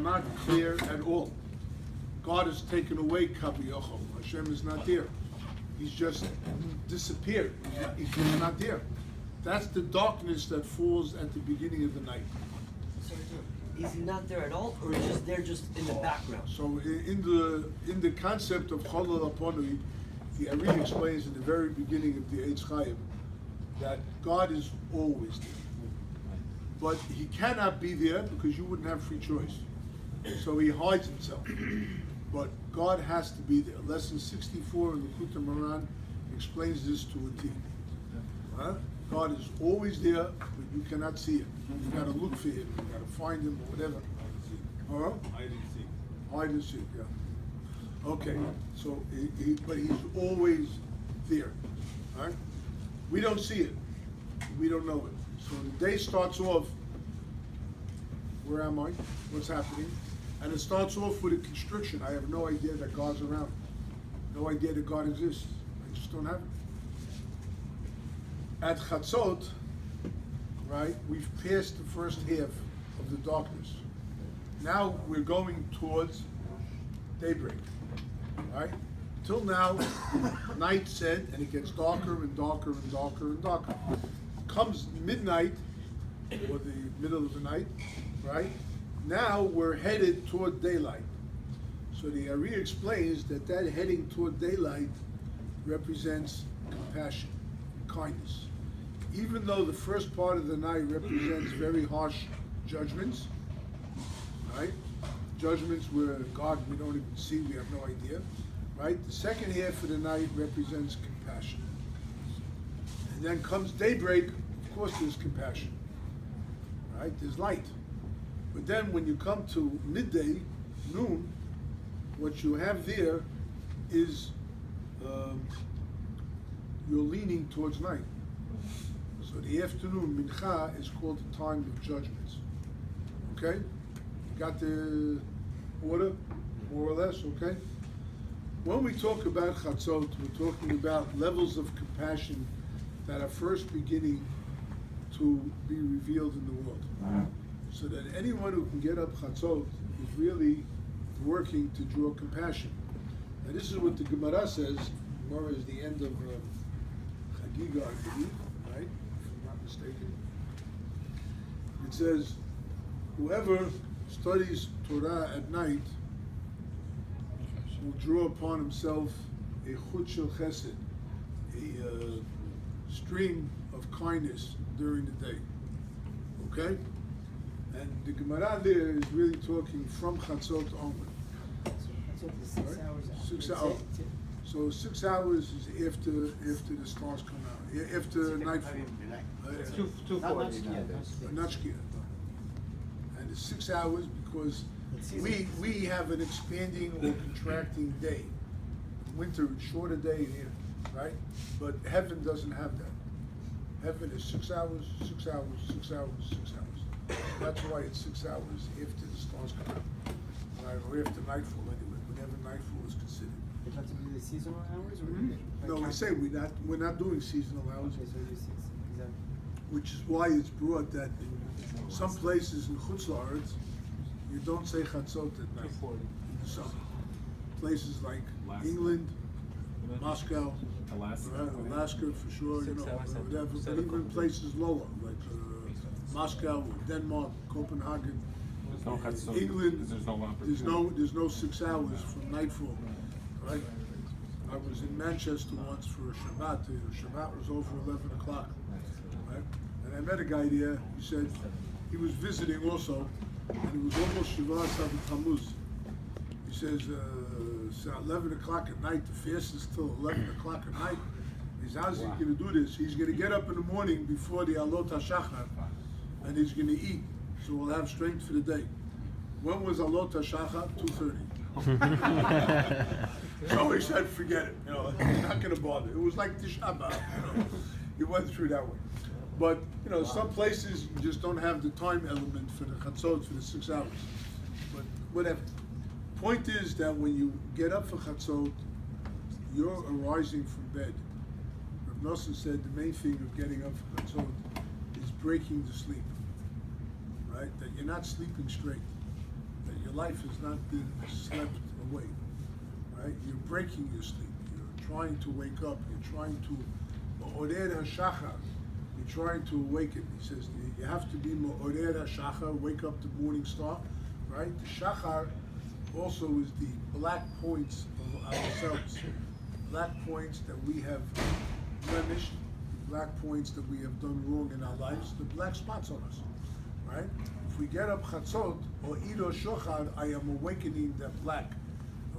not clear at all. God has taken away Kaviyachol. Hashem is not there. He's just disappeared. He's just not there. That's the darkness that falls at the beginning of the night. Is he not there at all, or is just there just in the background? So in the concept of Cholol Aponui, the Ari explains in the very beginning of the Eitz Chaim that God is always there. But he cannot be there because you wouldn't have free choice. So he hides himself. But God has to be there. Lesson 64 in the Kuta Moran explains this to a T. Huh? God is always there, but you cannot see him. You gotta look for him, you gotta find him, or whatever. Huh? Hide and seek. Hide and seek, yeah. Okay, so but he's always there. Right? We don't see it. We don't know it. So the day starts off, where am I? What's happening? And it starts off with a constriction. I have no idea that God's around. No idea that God exists. I just don't have it. At Chatzot, right, we've passed the first half of the darkness. Now we're going towards daybreak, right? Till now, night set, and it gets darker and darker and darker and darker. Comes midnight, or the middle of the night, right? Now we're headed toward daylight. So the Ari explains that heading toward daylight represents compassion, kindness. Even though the first part of the night represents very harsh judgments, right? Judgments where God we don't even see, we have no idea, right? The second half of the night represents compassion. And then comes daybreak, of course there's compassion, right? There's light. But then when you come to midday, noon, what you have there is you're leaning towards night. So the afternoon, mincha, is called the time of judgments. Okay? You got the order, more or less, okay? When we talk about chatzot, we're talking about levels of compassion that are first beginning to be revealed in the world. So that anyone who can get up chatzot is really working to draw compassion. And this is what the Gemara says. Gemara is the end of Chagiga, I believe, right? If I'm not mistaken. It says, whoever studies Torah at night will draw upon himself a chut shel chesed, a stream of kindness during the day. Okay? And the Gemara there is really talking from Chatzot onward. So it's 6 hours after. 6 hours. So 6 hours is after the stars come out, after nightfall. It's 2:40. Not Shkia. And it's 6 hours because we have an expanding or contracting day. Winter, shorter day here, right? But heaven doesn't have that. Heaven is 6 hours, 6 hours, 6 hours, 6 hours. That's why it's 6 hours after the stars come out, right? Or after nightfall anyway. Whenever nightfall is considered. It has to be the seasonal hours, or No, we say we're not doing seasonal hours. Okay, so you 6 exactly. Which is why it's brought that in some places in Chutz La'aretz, you don't say Chatzot at night. In the summer. Places like England, Moscow, Alaska for sure, you know, whatever. But even places lower, like Moscow, Denmark, Copenhagen, England. There's no 6 hours from nightfall, right? I was in Manchester once for a Shabbat. Shabbat was over 11 o'clock, right? And I met a guy there. He said he was visiting also, and it was almost Shabbat Tammuz. He says, it's 11 o'clock at night. The fast is till 11 o'clock at night. He says, how's he going to do this? He's going to get up in the morning before the Alot HaShachar, and he's going to eat, so we'll have strength for the day. When was Alot HaShachar? 2:30. So he said, forget it. You know, he's not going to bother. It was like Tisha B'Av. You know, he went through that way. But you know, some places you just don't have the time element for the chatzot for the 6 hours. But whatever. Point is that when you get up for chatzot, you're arising from bed. Rav Nosson said the main thing of getting up for chatzot is breaking the sleep. Right? That you're not sleeping straight. That Your life is not being slept away, right? You're breaking your sleep. You're trying to wake up. You're trying to Ma'orer HaShachar. You're trying to awaken. He says you have to be Ma'orer HaShachar, wake up the morning star, right? The Shachar also is the black points of ourselves, black points that we have blemished, black points that we have done wrong in our lives, the black spots on us, right? If we get up Chatzot or Ido Shochar, I am awakening that black,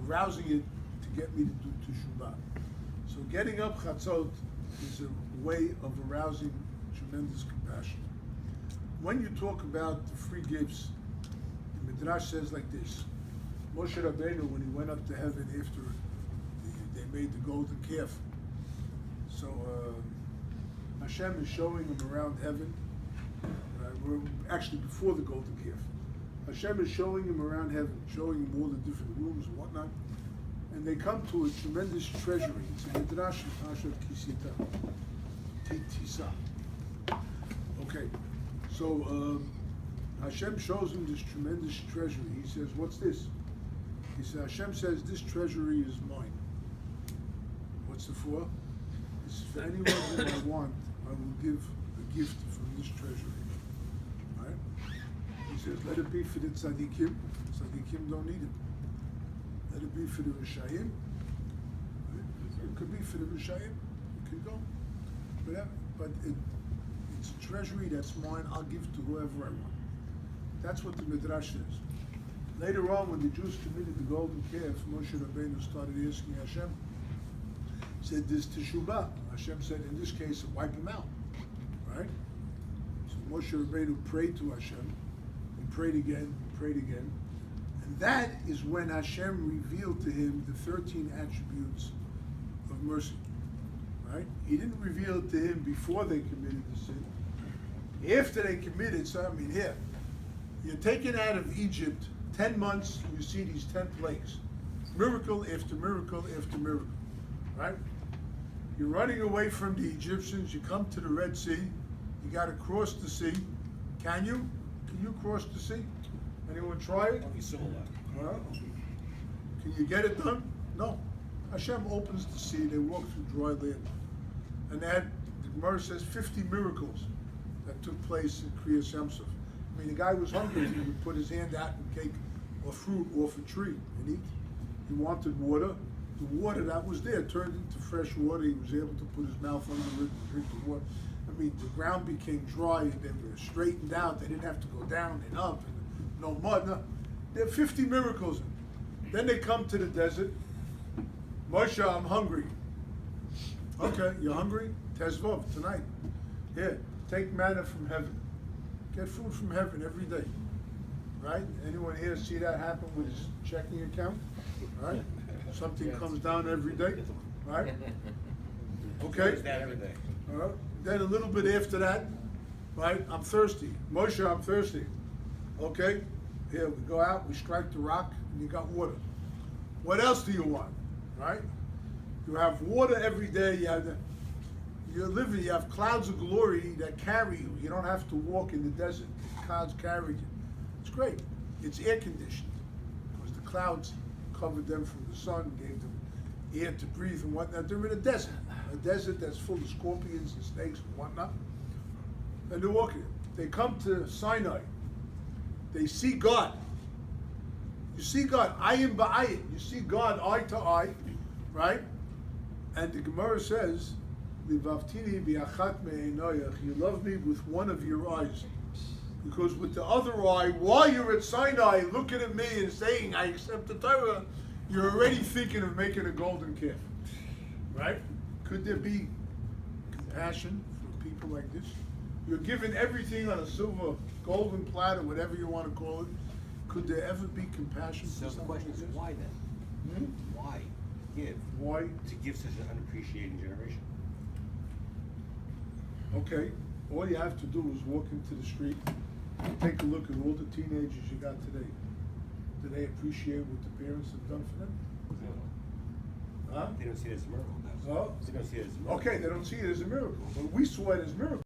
arousing it to get me to do Teshuvah. So getting up Chatzot is a way of arousing tremendous compassion. When you talk about the free gifts, the Midrash says like this: Moshe Rabbeinu, when he went up to heaven after they made the golden calf, so Hashem is showing him around heaven. We're actually before the golden calf. Hashem is showing him around heaven, showing him all the different rooms and whatnot. And they come to a tremendous treasury. It's a Midrash in Asher Kisita. Tisa. Okay. So Hashem shows him this tremendous treasury. He says, what's this? He says, Hashem says, this treasury is mine. What's it for? It's for anyone that I want, I will give a gift from this treasury. Right? He says, let it be for the tzaddikim. Tzaddikim don't need it. Let it be for the Rishayim. It could be for the Rishayim. It could go. But it's a treasury that's mine. I'll give to whoever I want. That's what the Midrash says. Later on, when the Jews committed the golden calf, Moshe Rabbeinu started asking Hashem. He said, this Teshuvah. Hashem said, in this case, wipe him out. Right? So Moshe Rabbeinu prayed to Hashem. He prayed again, prayed again. And that is when Hashem revealed to him the 13 attributes of mercy. Right? He didn't reveal it to him before they committed the sin. After they committed, so I mean here, you're taken out of Egypt, 10 months, you see these 10 plagues. Miracle after miracle after miracle. Right? You're running away from the Egyptians, you come to the Red Sea, you got to cross the sea. Can you? Can you cross the sea? Anyone try it? Can you get it done? No. Hashem opens the sea, they walk through dry land. And that, the Gemara says, 50 miracles that took place in Kriyas Yamsuf. I mean, the guy was hungry, he would put his hand out and take a fruit off a tree and eat. He wanted water. The water that was there turned into fresh water. He was able to put his mouth under it and drink the water. I mean, the ground became dry and they were straightened out. They didn't have to go down and up and no mud. No. There are 50 miracles. Then they come to the desert. Moshe, I'm hungry. Okay, you're hungry? Tezvov, tonight. Here, take manna from heaven. Get food from heaven every day. Right? Anyone here see that happen with his checking account? Right? Something comes down every day. Right? Okay? Every day. All right. Then a little bit after that, right? I'm thirsty. Moshe, I'm thirsty. Okay? Here, we go out, we strike the rock, and you got water. What else do you want? Right? You have water every day. You're living. You have clouds of glory that carry you. You don't have to walk in the desert. The clouds carry you. It's great. It's air conditioned because the clouds covered them from the sun, gave them air to breathe and whatnot. They're in a desert that's full of scorpions and snakes and whatnot. And they're walking. They come to Sinai. They see God. You see God, ayin ba'ayin. You see God eye to eye, right? And the Gemara says, "Livavtini bi'achat me'enoyach." You love me with one of your eyes, because with the other eye, while you're at Sinai, looking at me and saying, "I accept the Torah," you're already thinking of making a golden calf, right? Could there be compassion for people like this? You're given everything on a silver, golden platter, whatever you want to call it. Could there ever be compassion So for the something question like is, this? why then? Why give? Why? To give such an unappreciating generation. Okay, all you have to do is walk into the street and take a look at all the teenagers you got today. Do they appreciate what the parents have done for them? Huh? They don't see it as a miracle. Oh? They don't see it as a miracle. Okay, they don't see it as a miracle, but we saw it as a miracle.